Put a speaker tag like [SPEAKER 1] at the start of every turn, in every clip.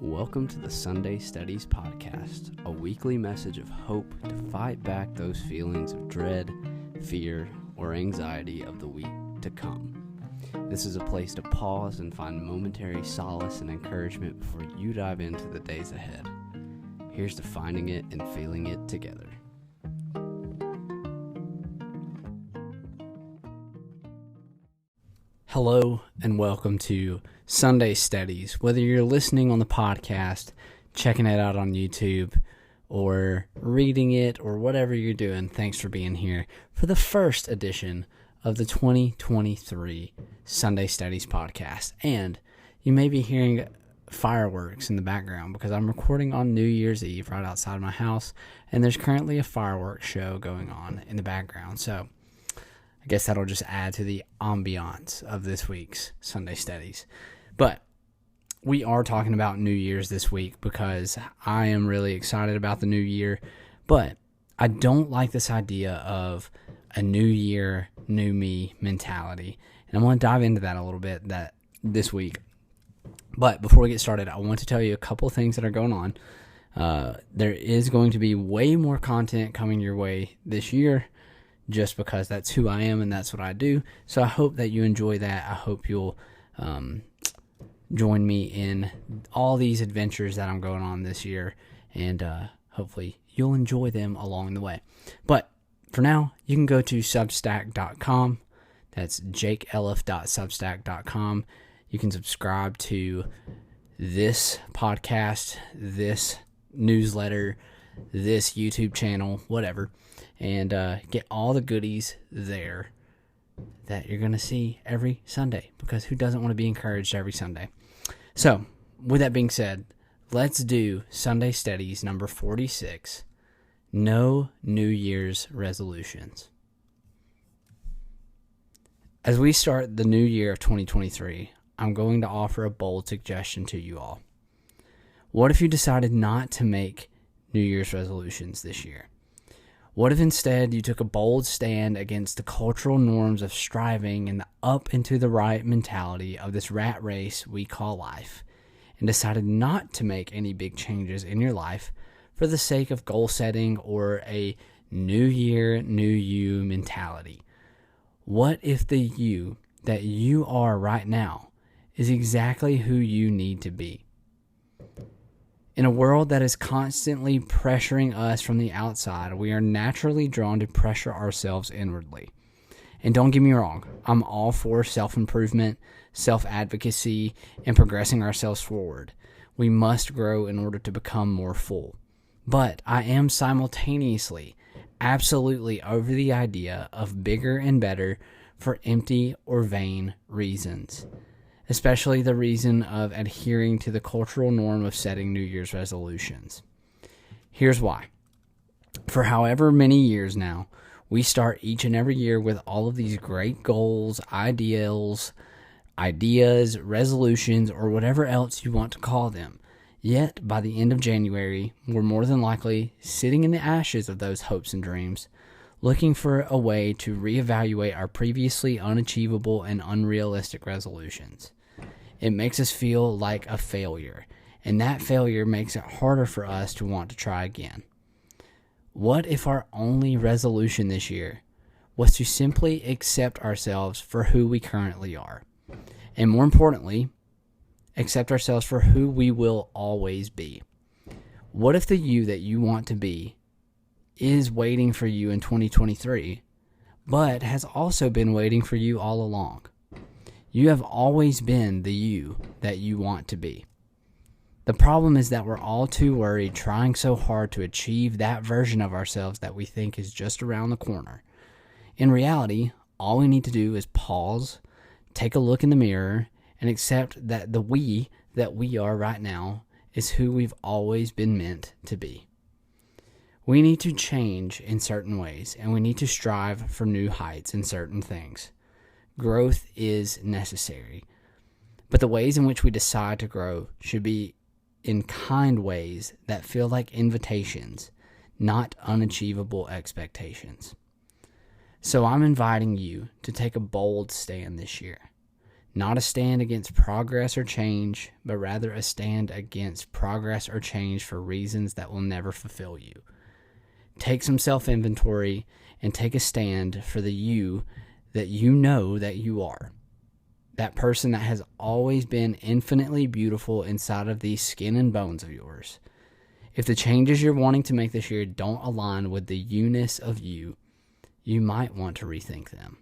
[SPEAKER 1] Welcome to the Sunday Studies Podcast, a weekly message of hope to fight back those feelings of dread, fear, or anxiety of the week to come. This is a place to pause and find momentary solace and encouragement before you dive into the days ahead. Here's to finding it and feeling it together. Hello and welcome to Sunday Studies. Whether you're listening on the podcast, checking it out on YouTube, or reading it, or whatever you're doing, thanks for being here for the first edition of the 2023 Sunday Studies podcast. And you may be hearing fireworks in the background because I'm recording on New Year's Eve right outside my house, and there's currently a fireworks show going on in the background. So I guess that'll just add to the ambiance of this week's Sunday Studies. But we are talking about New Year's this week because I am really excited about the new year. But I don't like this idea of a new year, new me mentality. And I want to dive into that a little bit this week. But before we get started, I want to tell you a couple things that are going on. There is going to be way more content coming your way this year, just because that's who I am and that's what I do. So I hope that you enjoy that. I hope you'll join me in all these adventures that I'm going on this year, and hopefully you'll enjoy them along the way. But for now, you can go to substack.com. That's jakeelif.substack.com. You can subscribe to this podcast, this newsletter, this YouTube channel, whatever, and get all the goodies there that you're going to see every Sunday, because who doesn't want to be encouraged every Sunday? So, with that being said, let's do Sunday Studies number 46, No New Year's Resolutions. As we start the new year of 2023, I'm going to offer a bold suggestion to you all. What if you decided not to make New Year's resolutions this year? What if instead you took a bold stand against the cultural norms of striving and the up and to the right mentality of this rat race we call life, and decided not to make any big changes in your life for the sake of goal setting or a new year, new you mentality? What if the you that you are right now is exactly who you need to be? In a world that is constantly pressuring us from the outside, we are naturally drawn to pressure ourselves inwardly. And don't get me wrong, I'm all for self-improvement, self-advocacy, and progressing ourselves forward. We must grow in order to become more full. But I am simultaneously absolutely over the idea of bigger and better for empty or vain reasons, especially the reason of adhering to the cultural norm of setting New Year's resolutions. Here's why. For however many years now, we start each and every year with all of these great goals, ideals, ideas, resolutions, or whatever else you want to call them. Yet, by the end of January, we're more than likely sitting in the ashes of those hopes and dreams, looking for a way to reevaluate our previously unachievable and unrealistic resolutions. It makes us feel like a failure, and that failure makes it harder for us to want to try again. What if our only resolution this year was to simply accept ourselves for who we currently are, and more importantly, accept ourselves for who we will always be? What if the you that you want to be is waiting for you in 2023, but has also been waiting for you all along? You have always been the you that you want to be. The problem is that we're all too worried, trying so hard to achieve that version of ourselves that we think is just around the corner. In reality, all we need to do is pause, take a look in the mirror, and accept that the we that we are right now is who we've always been meant to be. We need to change in certain ways, and we need to strive for new heights in certain things. Growth is necessary, but the ways in which we decide to grow should be in kind ways that feel like invitations, not unachievable expectations. So I'm inviting you to take a bold stand this year. Not a stand against progress or change, but rather a stand against progress or change for reasons that will never fulfill you. Take some self-inventory and take a stand for the you that you know that you are. That person that has always been infinitely beautiful inside of these skin and bones of yours. If the changes you're wanting to make this year don't align with the you-ness of you, you might want to rethink them.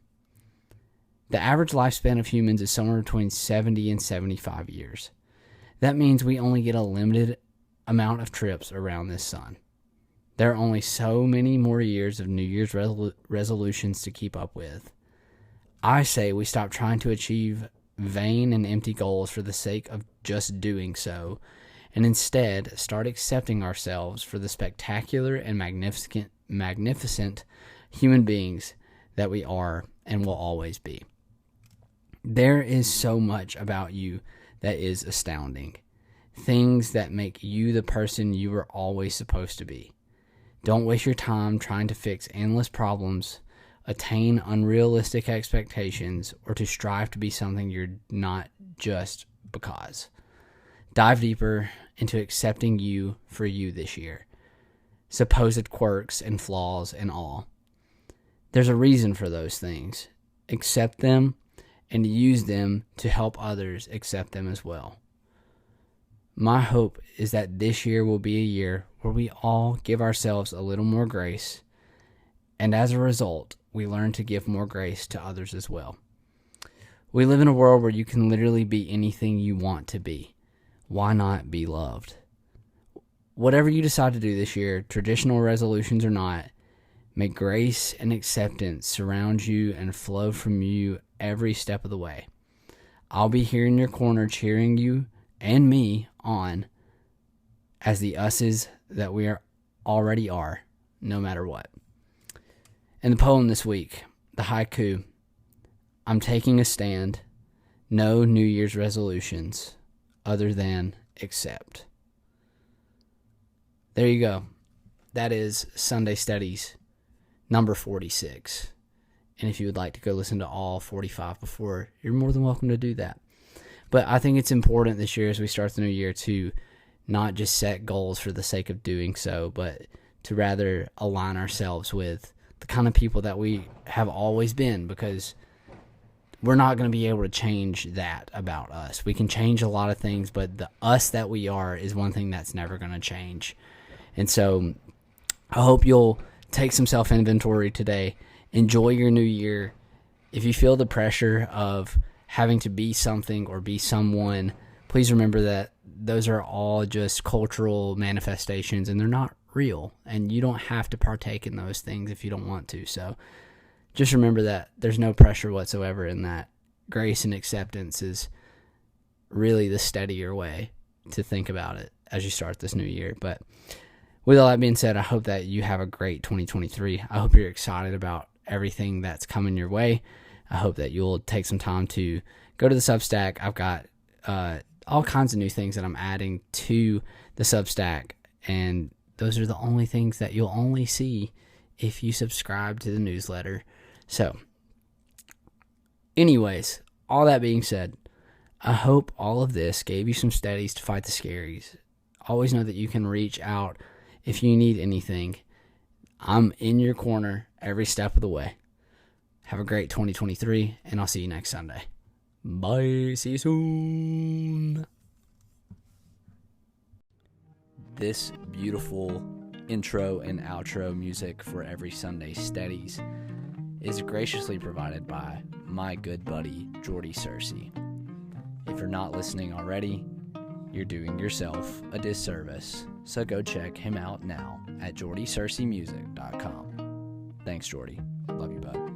[SPEAKER 1] The average lifespan of humans is somewhere between 70 and 75 years. That means we only get a limited amount of trips around this sun. There are only so many more years of New Year's resolutions to keep up with. I say we stop trying to achieve vain and empty goals for the sake of just doing so, and instead start accepting ourselves for the spectacular and magnificent human beings that we are and will always be. There is so much about you that is astounding. Things that make you the person you were always supposed to be. Don't waste your time trying to fix endless problems, attain unrealistic expectations, or to strive to be something you're not just because. Dive deeper into accepting you for you this year. Supposed quirks and flaws and all. There's a reason for those things. Accept them and use them to help others accept them as well. My hope is that this year will be a year where we all give ourselves a little more grace, and as a result, we learn to give more grace to others as well. We live in a world where you can literally be anything you want to be. Why not be loved? Whatever you decide to do this year, traditional resolutions or not, may grace and acceptance surround you and flow from you every step of the way. I'll be here in your corner cheering you and me on as the us's that we already are, no matter what. And the poem this week, the haiku, I'm taking a stand, no New Year's resolutions other than accept. There you go. That is Sunday Studies number 46. And if you would like to go listen to all 45 before, you're more than welcome to do that. But I think it's important this year as we start the new year to not just set goals for the sake of doing so, but to rather align ourselves with the kind of people that we have always been, because we're not going to be able to change that about us. We can change a lot of things, but the us that we are is one thing that's never going to change. And so I hope you'll take some self-inventory today. Enjoy your new year. If you feel the pressure of having to be something or be someone, please remember that those are all just cultural manifestations and they're not real. And you don't have to partake in those things if you don't want to. So just remember that there's no pressure whatsoever in that. Grace and acceptance is really the steadier way to think about it as you start this new year. But with all that being said, I hope that you have a great 2023. I hope you're excited about everything that's coming your way. I hope that you'll take some time to go to the Substack. I've got all kinds of new things that I'm adding to the Substack, and those are the only things that you'll only see if you subscribe to the newsletter. So, anyways, all that being said, I hope all of this gave you some steadies to fight the scaries. Always know that you can reach out if you need anything. I'm in your corner every step of the way. Have a great 2023, and I'll see you next Sunday. Bye. See you soon. This beautiful intro and outro music for every Sunday Steadies is graciously provided by my good buddy, Jordy Searcy. If you're not listening already, you're doing yourself a disservice. So go check him out now at jordysearcymusic.com. Thanks, Jordy. Love you, bud.